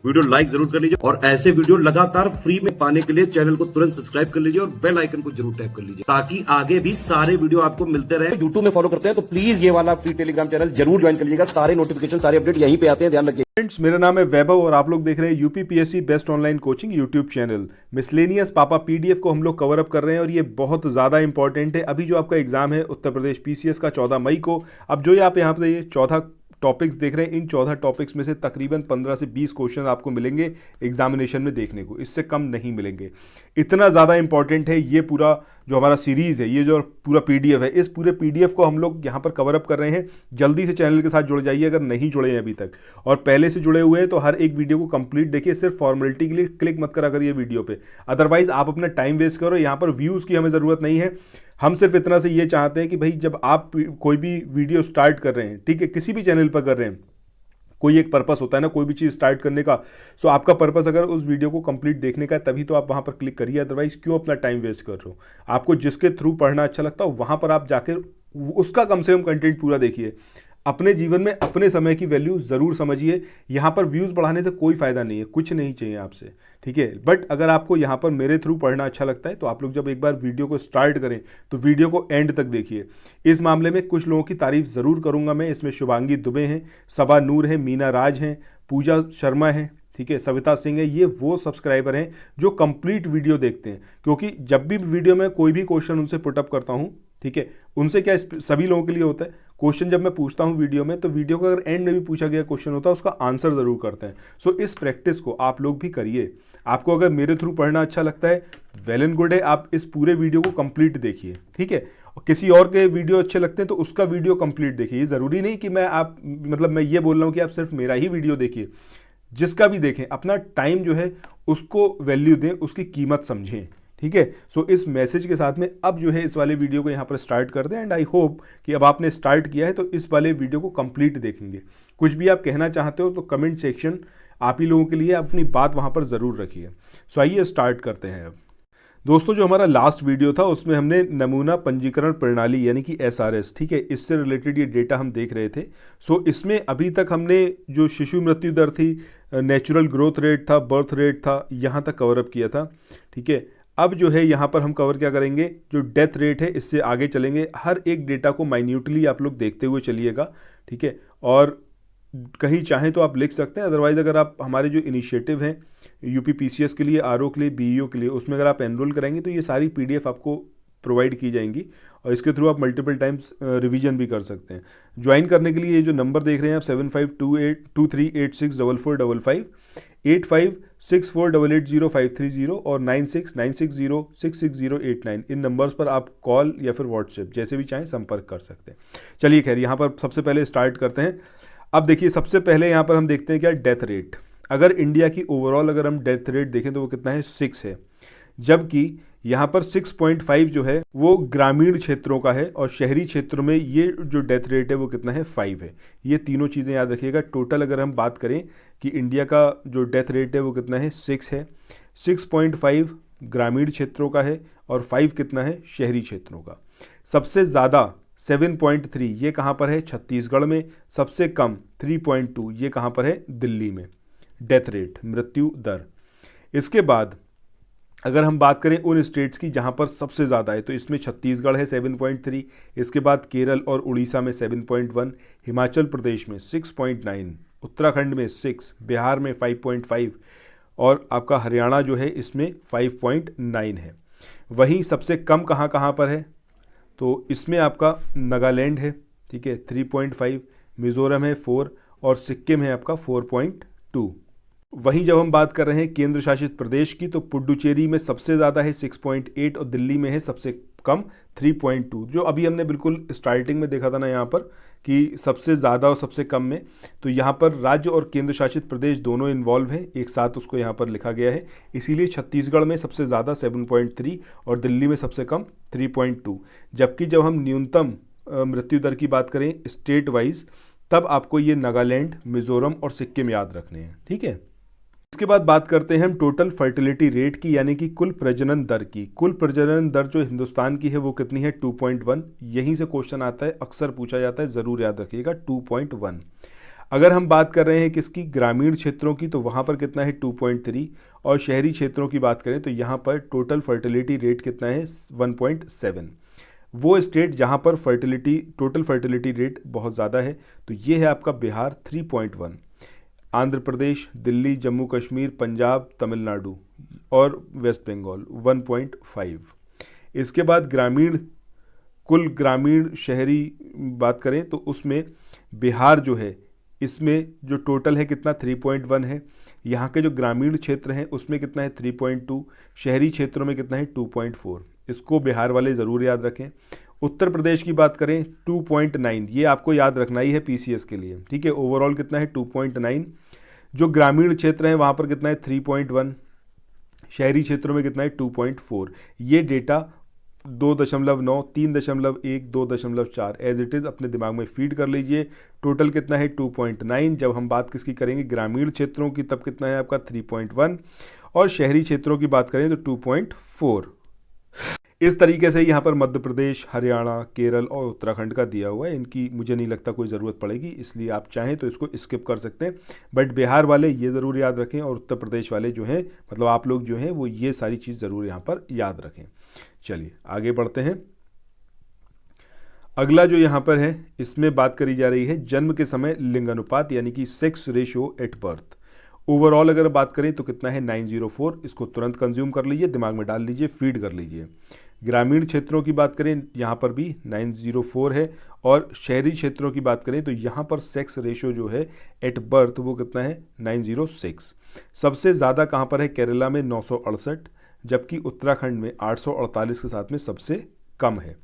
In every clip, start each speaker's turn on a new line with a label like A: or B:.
A: Video like जरूर कर लीजिए और ऐसे वीडियो लगातार फ्री में पाने के लिए चैनल को तुरंत सब्सक्राइब कर लीजिए और बेल आइकन को जरूर टैप कर लीजिए ताकि आगे भी सारे वीडियो आपको मिलते रहे। यूट्यूब में फॉलो करते हैं तो प्लीज ये वाला फ्री टेलीग्राम चैनल जरूर ज्वाइन कर लीजिएगा। सारे नोटिफिकेशन सारे अपडेट यहीं पे आते हैं, ध्यान रखिए।
B: फ्रेंड्स, मेरा नाम है वैभव और आप लोग देख रहे हैं UPPSC best online coaching YouTube channel. Miscellaneous पापा पीडीएफ को हम लोग कवर अप कर रहे हैं और ये बहुत ज़्यादा इंपॉर्टेंट है। अभी जो आपका एग्जाम है उत्तर प्रदेश पीसीएस का 14 मई को, अब जो आप यहाँ पे ये 14 टॉपिक्स देख रहे हैं, इन 14 टॉपिक्स में से तकरीबन 15 से 20 क्वेश्चन आपको मिलेंगे एग्जामिनेशन में देखने को, इससे कम नहीं मिलेंगे। इतना ज़्यादा इंपॉर्टेंट है ये पूरा जो हमारा सीरीज़ है, ये जो पूरा पीडीएफ है, इस पूरे पीडीएफ को हम लोग यहाँ पर कवर अप कर रहे हैं। जल्दी से चैनल के साथ जुड़ जाइए अगर नहीं जुड़े हैं अभी तक, और पहले से जुड़े हुए हैं तो हर एक वीडियो को कंप्लीट देखिए। सिर्फ फॉर्मेलिटी के लिए क्लिक मत करा करिए वीडियो पे, अदरवाइज आप अपना टाइम वेस्ट करो। यहाँ पर व्यूज़ की हमें ज़रूरत नहीं है, हम सिर्फ इतना से ये चाहते हैं कि भाई जब आप कोई भी वीडियो स्टार्ट कर रहे हैं, ठीक है, किसी भी चैनल पर कर रहे हैं, कोई एक पर्पस होता है ना कोई भी चीज़ स्टार्ट करने का। सो आपका पर्पस अगर उस वीडियो को कंप्लीट देखने का है तभी तो आप वहाँ पर क्लिक करिए, अदरवाइज क्यों अपना टाइम वेस्ट कर रहे हो। आपको जिसके थ्रू पढ़ना अच्छा लगता हो वहाँ पर आप जाकर उसका कम से कम कंटेंट पूरा देखिए। अपने जीवन में अपने समय की वैल्यू ज़रूर समझिए। यहाँ पर व्यूज़ बढ़ाने से कोई फ़ायदा नहीं है, कुछ नहीं चाहिए आपसे, ठीक है। बट अगर आपको यहाँ पर मेरे थ्रू पढ़ना अच्छा लगता है तो आप लोग जब एक बार वीडियो को स्टार्ट करें तो वीडियो को एंड तक देखिए। इस मामले में कुछ लोगों की तारीफ ज़रूर करूँगा मैं। इसमें शुभांगी दुबे हैं, सबा नूर है, मीना राज हैं, पूजा शर्मा है, ठीक है, सविता सिंह है। ये वो सब्सक्राइबर हैं जो कंप्लीट वीडियो देखते हैं, क्योंकि जब भी वीडियो में कोई भी क्वेश्चन उनसे पुटअप करता हूँ, ठीक है, उनसे क्या सभी लोगों के लिए होता है क्वेश्चन, जब मैं पूछता हूँ वीडियो में तो वीडियो का अगर एंड में भी पूछा गया क्वेश्चन होता है उसका आंसर ज़रूर करते हैं। सो इस प्रैक्टिस को आप लोग भी करिए। आपको अगर मेरे थ्रू पढ़ना अच्छा लगता है, वेल एंड गुड है, आप इस पूरे वीडियो को कंप्लीट देखिए, ठीक है। और किसी और के वीडियो अच्छे लगते हैं तो उसका वीडियो कंप्लीट देखिए। ये ज़रूरी नहीं कि मैं ये बोल रहा हूँ कि आप सिर्फ मेरा ही वीडियो देखिए, जिसका भी देखें अपना टाइम जो है उसको वैल्यू दें, उसकी कीमत समझें, ठीक है। सो इस मैसेज के साथ में अब जो है इस वाले वीडियो को यहाँ पर स्टार्ट कर दें। एंड आई होप कि अब आपने स्टार्ट किया है तो इस वाले वीडियो को कंप्लीट देखेंगे। कुछ भी आप कहना चाहते हो तो कमेंट सेक्शन आप ही लोगों के लिए, अपनी बात वहाँ पर ज़रूर रखिए। सो आइए स्टार्ट करते हैं। अब दोस्तों, जो हमारा लास्ट वीडियो था उसमें हमने नमूना पंजीकरण प्रणाली यानी कि एसआरएस, ठीक है, इससे रिलेटेड ये डेटा हम देख रहे थे। सो इसमें अभी तक हमने जो शिशु मृत्यु दर थी, नेचुरल ग्रोथ रेट था, बर्थ रेट था, यहाँ तक कवर अप किया था, ठीक है। अब जो है यहाँ पर हम कवर क्या करेंगे, जो डेथ रेट है इससे आगे चलेंगे। हर एक डेटा को माइन्यूटली आप लोग देखते हुए चलिएगा, ठीक है। और कहीं चाहें तो आप लिख सकते हैं, अदरवाइज़ अगर आप हमारे जो इनिशिएटिव हैं यूपी पीसीएस के लिए, आरओ के लिए, बीईओ के लिए, उसमें अगर आप एनरोल कराएंगे तो ये सारी पीडीएफ आपको प्रोवाइड की जाएंगी और इसके थ्रू आप मल्टीपल टाइम्स रिवीजन भी कर सकते हैं। ज्वाइन करने के लिए ये जो नंबर देख रहे हैं आप 752823864455, 8564880530 और 9696066089, इन नंबर्स पर आप कॉल या फिर व्हाट्सएप जैसे भी चाहें संपर्क कर सकते हैं। चलिए खैर, यहाँ पर सबसे पहले स्टार्ट करते हैं। अब देखिए, सबसे पहले यहाँ पर हम देखते हैं क्या डेथ रेट। अगर इंडिया की ओवरऑल अगर हम डेथ रेट देखें तो वो कितना है, 6 है, जबकि यहाँ पर 6.5 जो है वो ग्रामीण क्षेत्रों का है और शहरी क्षेत्रों में ये जो डेथ रेट है वो कितना है, 5 है। ये तीनों चीज़ें याद रखिएगा। टोटल अगर हम बात करें कि इंडिया का जो डेथ रेट है वो कितना है, 6 है। 6.5 ग्रामीण क्षेत्रों का है और 5 कितना है, शहरी क्षेत्रों का। सबसे ज़्यादा 7.3 ये कहाँ पर है, छत्तीसगढ़ में। सबसे कम 3.2 ये कहाँ पर है, दिल्ली में, डेथ रेट, मृत्यु दर। इसके बाद अगर हम बात करें उन स्टेट्स की जहां पर सबसे ज़्यादा है तो इसमें छत्तीसगढ़ है 7.3, इसके बाद केरल और उड़ीसा में 7.1, हिमाचल प्रदेश में 6.9, उत्तराखंड में 6, बिहार में 5.5 और आपका हरियाणा जो है इसमें 5.9 है। वहीं सबसे कम कहाँ कहाँ पर है तो इसमें आपका नागालैंड है, ठीक है, 3.5, मिज़ोरम है 4 और सिक्किम है आपका 4.2। वहीं जब हम बात कर रहे हैं केंद्र शासित प्रदेश की तो पुडुचेरी में सबसे ज़्यादा है 6.8 और दिल्ली में है सबसे कम 3.2। जो अभी हमने बिल्कुल स्टार्टिंग में देखा था ना यहाँ पर कि सबसे ज़्यादा और सबसे कम में, तो यहाँ पर राज्य और केंद्र शासित प्रदेश दोनों इन्वॉल्व हैं, एक साथ उसको यहाँ पर लिखा गया है। इसीलिए छत्तीसगढ़ में सबसे ज़्यादा 7.3 और दिल्ली में सबसे कम 3.2। जबकि जब हम न्यूनतम मृत्यु दर की बात करें स्टेट वाइज, तब आपको ये नागालैंड, मिज़ोरम और सिक्किम याद रखने हैं, ठीक है। इसके बाद बात करते हैं हम टोटल फर्टिलिटी रेट की, यानी कि कुल प्रजनन दर की। कुल प्रजनन दर जो हिंदुस्तान की है वो कितनी है, 2.1। यहीं से क्वेश्चन आता है, अक्सर पूछा जाता है, ज़रूर याद रखिएगा 2.1। अगर हम बात कर रहे हैं किसकी, ग्रामीण क्षेत्रों की, तो वहाँ पर कितना है 2.3, और शहरी क्षेत्रों की बात करें तो यहाँ पर टोटल फर्टिलिटी रेट कितना है 1.7। वो स्टेट जहाँ पर टोटल फर्टिलिटी रेट बहुत ज़्यादा है तो ये है आपका बिहार 3.1, आंध्र प्रदेश, दिल्ली, जम्मू कश्मीर, पंजाब, तमिलनाडु और वेस्ट बंगाल 1.5। इसके बाद कुल ग्रामीण शहरी बात करें तो उसमें बिहार जो है इसमें जो टोटल है कितना 3.1 है। यहाँ के जो ग्रामीण क्षेत्र हैं उसमें कितना है 3.2, शहरी क्षेत्रों में कितना है 2.4। इसको बिहार वाले ज़रूर याद रखें। उत्तर प्रदेश की बात करें 2.9, ये आपको याद रखना ही है पीसीएस के लिए, ठीक है। ओवरऑल कितना है 2.9। जो ग्रामीण क्षेत्र हैं वहाँ पर कितना है 3.1, शहरी क्षेत्रों में कितना है 2.4। ये डेटा 2.9, 3.1, 2.4 एज इट इज़ अपने दिमाग में फीड कर लीजिए। टोटल कितना है 2.9। जब हम बात किसकी करेंगे ग्रामीण क्षेत्रों की तब कितना है आपका 3.1, और शहरी क्षेत्रों की बात करें तो 2.4। इस तरीके से यहाँ पर मध्य प्रदेश, हरियाणा, केरल और उत्तराखंड का दिया हुआ है। इनकी मुझे नहीं लगता कोई ज़रूरत पड़ेगी, इसलिए आप चाहें तो इसको स्किप कर सकते हैं। बट बिहार वाले ये ज़रूर याद रखें, और उत्तर प्रदेश वाले जो हैं मतलब आप लोग जो हैं वो ये सारी चीज़ ज़रूर यहाँ पर याद रखें। चलिए आगे बढ़ते हैं। अगला जो यहाँ पर है इसमें बात करी जा रही है जन्म के समय लिंग अनुपात यानी कि sex ratio at birth. Overall अगर बात करें तो कितना है 904। इसको तुरंत कंज्यूम कर लीजिए, दिमाग में डाल लीजिए, फीड कर लीजिए। ग्रामीण क्षेत्रों की बात करें यहाँ पर भी 904 है, और शहरी क्षेत्रों की बात करें तो यहाँ पर सेक्स रेशियो जो है एट बर्थ वो कितना है 906। सबसे ज़्यादा कहाँ पर है, केरला में 968, जबकि उत्तराखंड में 848 के साथ में सबसे कम है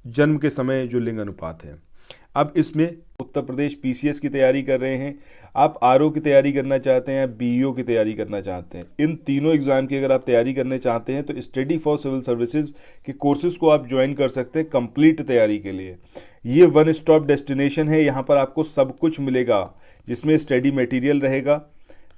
B: जन्म के समय जो लिंग अनुपात है। अब इसमें उत्तर प्रदेश पीसीएस की तैयारी कर रहे हैं, आप आरओ की तैयारी करना चाहते हैं, बीईओ की तैयारी करना चाहते हैं, इन तीनों एग्जाम की अगर आप तैयारी करने चाहते हैं तो स्टडी फॉर सिविल सर्विसेज के कोर्सेज को आप ज्वाइन कर सकते हैं कंप्लीट तैयारी के लिए। ये वन स्टॉप डेस्टिनेशन है, यहाँ पर आपको सब कुछ मिलेगा, जिसमें स्टडी मटेरियल रहेगा,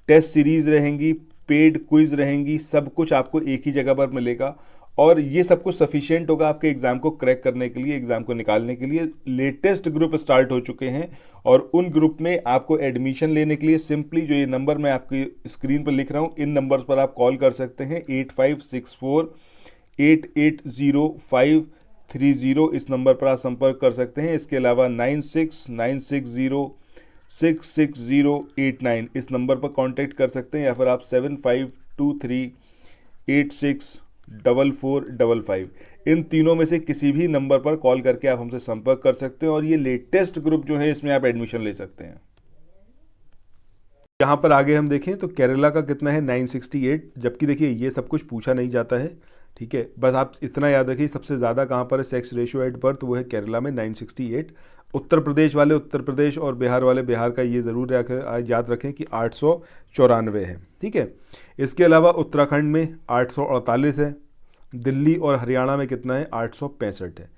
B: टेस्ट सीरीज रहेंगी, पेड क्विज रहेंगी, सब कुछ आपको एक ही जगह पर मिलेगा। और ये सब कुछ सफिशिएंट होगा आपके एग्जाम को क्रैक करने के लिए, एग्जाम को निकालने के लिए। लेटेस्ट ग्रुप स्टार्ट हो चुके हैं, और उन ग्रुप में आपको एडमिशन लेने के लिए सिंपली जो ये नंबर मैं आपकी स्क्रीन पर लिख रहा हूँ, इन नंबर्स पर आप कॉल कर सकते हैं। 8564-880530, इस नंबर पर आप संपर्क कर सकते हैं। इसके अलावा 9696066089 इस नंबर पर कांटेक्ट कर सकते हैं, या फिर आप 7523864455 इन तीनों में से किसी भी नंबर पर कॉल करके आप हमसे संपर्क कर सकते हैं, और ये लेटेस्ट ग्रुप जो है इसमें आप एडमिशन ले सकते हैं। यहाँ पर आगे हम देखें तो केरला का कितना है 968, जबकि देखिए ये सब कुछ पूछा नहीं जाता है, ठीक है। बस आप इतना याद रखिए सबसे ज़्यादा कहाँ पर है सेक्स रेशियो एट बर्थ, वो है केरला में 968। उत्तर प्रदेश वाले उत्तर प्रदेश और बिहार वाले बिहार का ये ज़रूर याद रखें कि 894 है, ठीक है। इसके अलावा उत्तराखंड में 848 है, दिल्ली और हरियाणा में कितना है 865 है।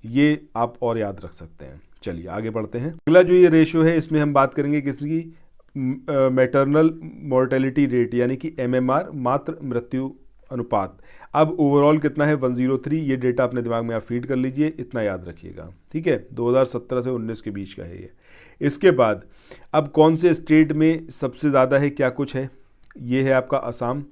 B: ये आप और याद रख सकते हैं। चलिए आगे बढ़ते हैं। अगला जो ये रेशियो है इसमें हम बात करेंगे किसकी, मैटरनल मोर्टेलिटी रेट यानी कि एमएमआर, मातृ मृत्यु अनुपात। अब ओवरऑल कितना है 103। ये डेटा अपने दिमाग में आप फीड कर लीजिए, इतना याद रखिएगा, ठीक है। 2017 से 19 के बीच का है ये। इसके बाद अब कौन से स्टेट में सबसे ज़्यादा है, क्या कुछ है, ये है आपका असम।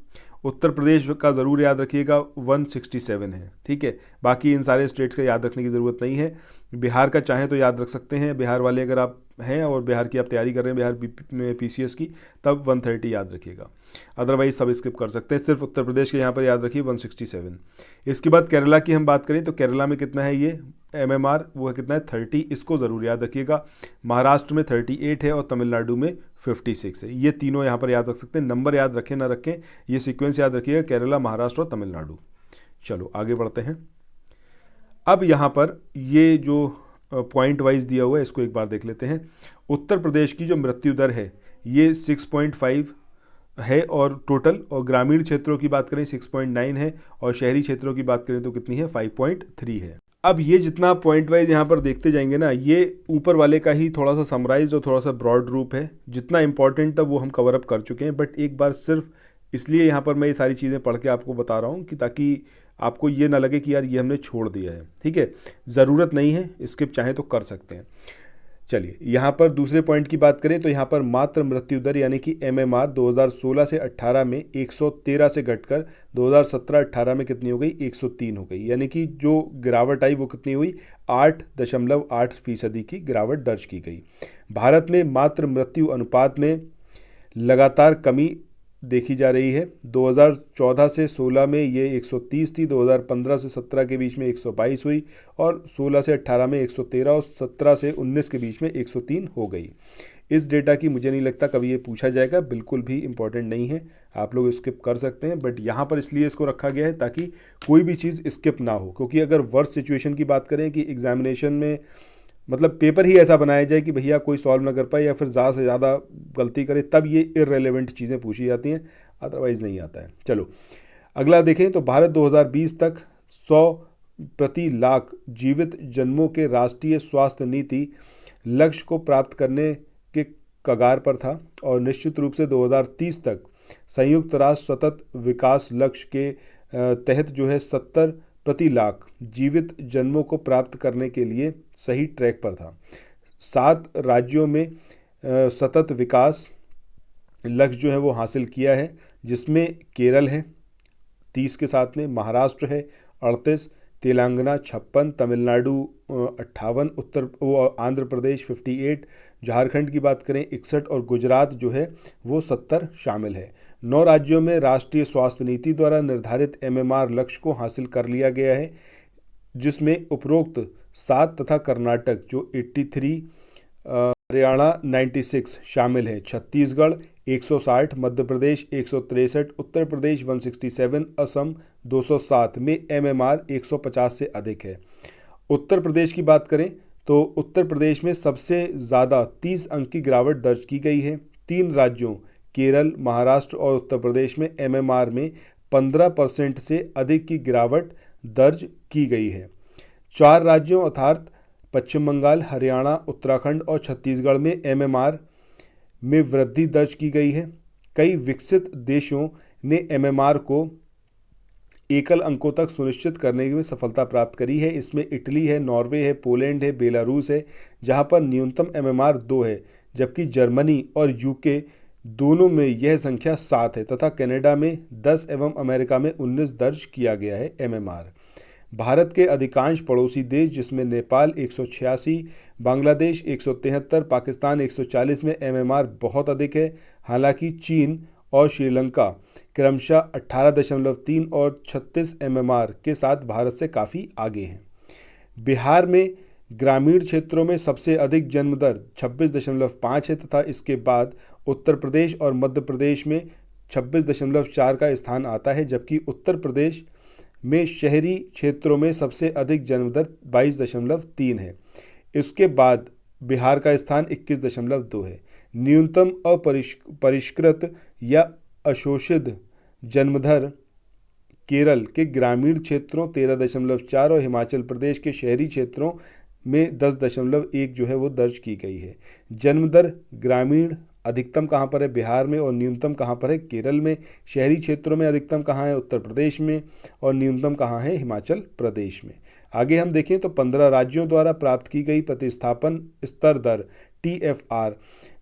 B: उत्तर प्रदेश का ज़रूर याद रखिएगा 167 है, ठीक है। बाकी इन सारे स्टेट्स का याद रखने की ज़रूरत नहीं है। बिहार का चाहें तो याद रख सकते हैं, बिहार वाले अगर आप हैं और बिहार की आप तैयारी कर रहे हैं बिहार में पीसीएस की, तब 130 याद रखिएगा, अदरवाइज सब स्किप कर सकते हैं। सिर्फ उत्तर प्रदेश के यहाँ पर याद रखिए 167। इसके बाद केरला की हम बात करें तो केरला में कितना है ये एमएमआर, वो है कितना है 30, इसको ज़रूर याद रखिएगा। महाराष्ट्र में 38 है और तमिलनाडु में 56 है। ये तीनों यहाँ पर याद रख सकते हैं। नंबर याद रखें ना रखें, ये सीक्वेंस याद रखिएगा, केरला, महाराष्ट्र और तमिलनाडु। चलो आगे बढ़ते हैं। अब यहाँ पर ये जो पॉइंट वाइज दिया हुआ है इसको एक बार देख लेते हैं। उत्तर प्रदेश की जो मृत्यु दर है ये 6.5 है और टोटल, और ग्रामीण क्षेत्रों की बात करें 6.9 है, और शहरी क्षेत्रों की बात करें तो कितनी है 5.3 है। अब ये जितना पॉइंट वाइज यहाँ पर देखते जाएंगे ना, ये ऊपर वाले का ही थोड़ा सा समराइज और थोड़ा सा ब्रॉड रूप है। जितना इंपॉर्टेंट था वो हम कवर अप कर चुके हैं, बट एक बार सिर्फ इसलिए यहाँ पर मैं ये सारी चीज़ें पढ़ के आपको बता रहा हूँ कि ताकि आपको ये ना लगे कि यार ये हमने छोड़ दिया है, ठीक है। ज़रूरत नहीं है, स्किप चाहें तो कर सकते हैं। चलिए यहाँ पर दूसरे पॉइंट की बात करें तो यहाँ पर मातृ मृत्यु दर यानी कि एमएमआर 2016 से 18 में 113 से घटकर 2017-18 में कितनी हो गई, 103 हो गई। यानी कि जो गिरावट आई वो कितनी हुई, 8.8% की गिरावट दर्ज की गई। भारत में मातृ मृत्यु अनुपात में लगातार कमी देखी जा रही है। 2014 से 16 में ये 130 थी, 2015 से 17 के बीच में 122 हुई और 16 से 18 में 113 और 17 से 19 के बीच में 103 हो गई। इस डेटा की मुझे नहीं लगता कभी ये पूछा जाएगा, बिल्कुल भी इम्पॉर्टेंट नहीं है, आप लोग स्किप कर सकते हैं। बट यहाँ पर इसलिए इसको रखा गया है ताकि कोई भी चीज़ स्किप ना हो, क्योंकि अगर वर्स्ट सिचुएशन की बात करें कि एग्जामिनेशन में मतलब पेपर ही ऐसा बनाया जाए कि भैया कोई सॉल्व ना कर पाए या फिर ज़्यादा से ज़्यादा गलती करे, तब ये इररेलेवेंट चीज़ें पूछी जाती हैं, अदरवाइज़ नहीं आता है। चलो अगला देखें तो भारत 2020 तक 100 प्रति लाख जीवित जन्मों के राष्ट्रीय स्वास्थ्य नीति लक्ष्य को प्राप्त करने के कगार पर था और निश्चित रूप से 2030 तक संयुक्त राष्ट्र सतत विकास लक्ष्य के तहत जो है 70 प्रति लाख जीवित जन्मों को प्राप्त करने के लिए सही ट्रैक पर था। 7 राज्यों में सतत विकास लक्ष्य जो है वो हासिल किया है, जिसमें केरल है 30 के साथ में, महाराष्ट्र है 38, तेलंगाना 56, तमिलनाडु 58, आंध्र प्रदेश 58, झारखंड की बात करें 61 और गुजरात जो है वो 70 शामिल है। 9 राज्यों में राष्ट्रीय स्वास्थ्य नीति द्वारा निर्धारित एमएमआर लक्ष्य को हासिल कर लिया गया है, जिसमें उपरोक्त 7 तथा कर्नाटक जो 83, हरियाणा 96 शामिल है, छत्तीसगढ़ 160, मध्य प्रदेश 163, उत्तर प्रदेश 167, असम 207 में एमएमआर 150 से अधिक है। उत्तर प्रदेश की बात करें तो उत्तर प्रदेश में सबसे ज़्यादा 30 अंक की गिरावट दर्ज की गई है। 3 राज्यों केरल, महाराष्ट्र और उत्तर प्रदेश में एमएमआर में 15% से अधिक की गिरावट दर्ज की गई है। 4 राज्यों अर्थात पश्चिम बंगाल, हरियाणा, उत्तराखंड और छत्तीसगढ़ में एमएमआर में वृद्धि दर्ज की गई है। कई विकसित देशों ने एमएमआर को एकल अंकों तक सुनिश्चित करने में सफलता प्राप्त करी है। इसमें इटली है, नॉर्वे है, पोलैंड है, बेलारूस है, जहां पर न्यूनतम एमएमआर 2 है, जबकि जर्मनी और यूके दोनों में यह संख्या 7 है तथा कनाडा में 10 एवं अमेरिका में 19 दर्ज किया गया है एमएमआर। भारत के अधिकांश पड़ोसी देश जिसमें नेपाल 186, बांग्लादेश 173, पाकिस्तान 140 में एमएमआर बहुत अधिक है। हालांकि चीन और श्रीलंका क्रमशः 18.3 और 36 एमएमआर के साथ भारत से काफ़ी आगे हैं। बिहार में ग्रामीण क्षेत्रों में सबसे अधिक जन्म दर 26.5 है तथा इसके बाद उत्तर प्रदेश और मध्य प्रदेश में 26.4 का स्थान आता है, जबकि उत्तर प्रदेश में शहरी क्षेत्रों में सबसे अधिक जन्म दर 22.3 है। इसके बाद बिहार का स्थान 21.2 है। न्यूनतम अपरिष्कृत या अशोषित जन्मदर केरल के ग्रामीण क्षेत्रों 13.4 और हिमाचल प्रदेश के शहरी क्षेत्रों में 10.1 जो है वो दर्ज की गई है। जन्मदर ग्रामीण अधिकतम कहाँ पर है, बिहार में, और न्यूनतम कहाँ पर है, केरल में। शहरी क्षेत्रों में अधिकतम कहाँ है, उत्तर प्रदेश में, और न्यूनतम कहाँ है, हिमाचल प्रदेश में। आगे हम देखें तो 15 राज्यों द्वारा प्राप्त की गई प्रतिस्थापन स्तर दर TFR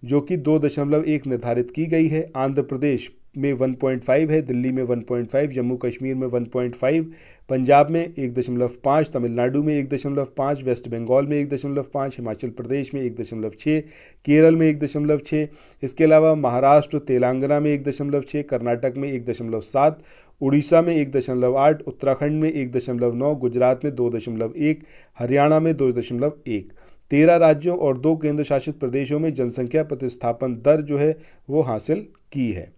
B: जो कि 2.1 निर्धारित की गई है। आंध्र प्रदेश में 1.5 है, दिल्ली में 1.5, जम्मू कश्मीर में 1.5, पंजाब में 1.5, तमिलनाडु में 1.5, वेस्ट बंगाल में 1.5, हिमाचल प्रदेश में 1.6, केरल में 1.6, इसके अलावा महाराष्ट्र, तेलंगाना में 1.6, कर्नाटक में 1.7, उड़ीसा में 1.8, उत्तराखंड में 1.9, गुजरात में 2.1, हरियाणा में 2.1। 13 राज्यों और 2 केंद्र शासित प्रदेशों में जनसंख्या प्रतिस्थापन दर जो है वो हासिल की है।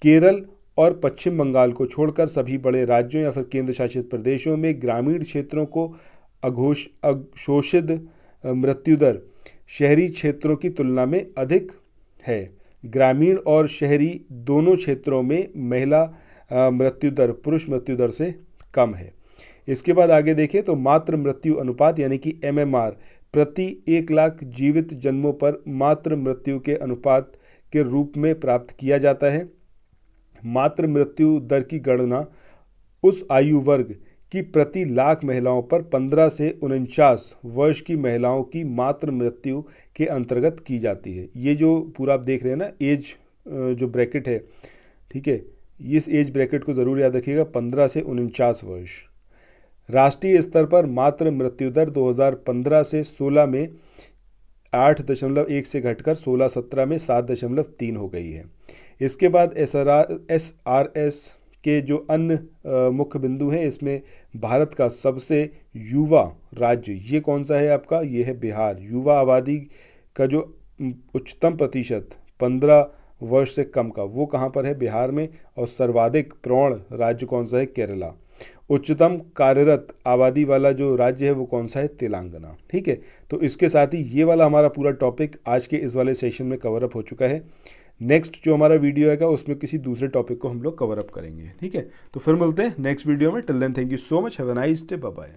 B: केरल और पश्चिम बंगाल को छोड़कर सभी बड़े राज्यों या फिर केंद्र शासित प्रदेशों में ग्रामीण क्षेत्रों को अघोषित मृत्यु दर शहरी क्षेत्रों की तुलना में अधिक है। ग्रामीण और शहरी दोनों क्षेत्रों में महिला मृत्यु दर पुरुष मृत्यु दर से कम है। इसके बाद आगे देखें तो मातृ मृत्यु अनुपात यानी कि एमएमआर प्रति 1 लाख जीवित जन्मों पर मातृ मृत्यु के अनुपात के रूप में प्राप्त किया जाता है। मातृ मृत्यु दर की गणना उस आयु वर्ग कि प्रति लाख महिलाओं पर 15 से 49 वर्ष की महिलाओं की मातृ मृत्यु के अंतर्गत की जाती है। ये जो पूरा आप देख रहे हैं ना एज जो ब्रैकेट है, ठीक है, इस एज ब्रैकेट को ज़रूर याद रखिएगा, 15 से 49 वर्ष। राष्ट्रीय स्तर पर मातृ मृत्यु दर 2015 से 16 में 8.1 से घटकर 16-17 में 7.3 हो गई है। इसके बाद SRS के जो अन्य मुख्य बिंदु हैं, इसमें भारत का सबसे युवा राज्य ये कौन सा है आपका, ये है बिहार। युवा आबादी का जो उच्चतम प्रतिशत 15 वर्ष से कम का वो कहाँ पर है, बिहार में। और सर्वाधिक प्रौढ़ राज्य कौन सा है, केरला। उच्चतम कार्यरत आबादी वाला जो राज्य है वो कौन सा है, तेलंगाना। ठीक है, तो इसके साथ ही ये वाला हमारा पूरा टॉपिक आज के इस वाले सेशन में कवर अप हो चुका है। नेक्स्ट जो हमारा वीडियो आएगा उसमें किसी दूसरे टॉपिक को हम लोग कवर अप करेंगे। ठीक है, तो फिर मिलते हैं नेक्स्ट वीडियो में। Till then thank you so much, have a nice day, bye bye.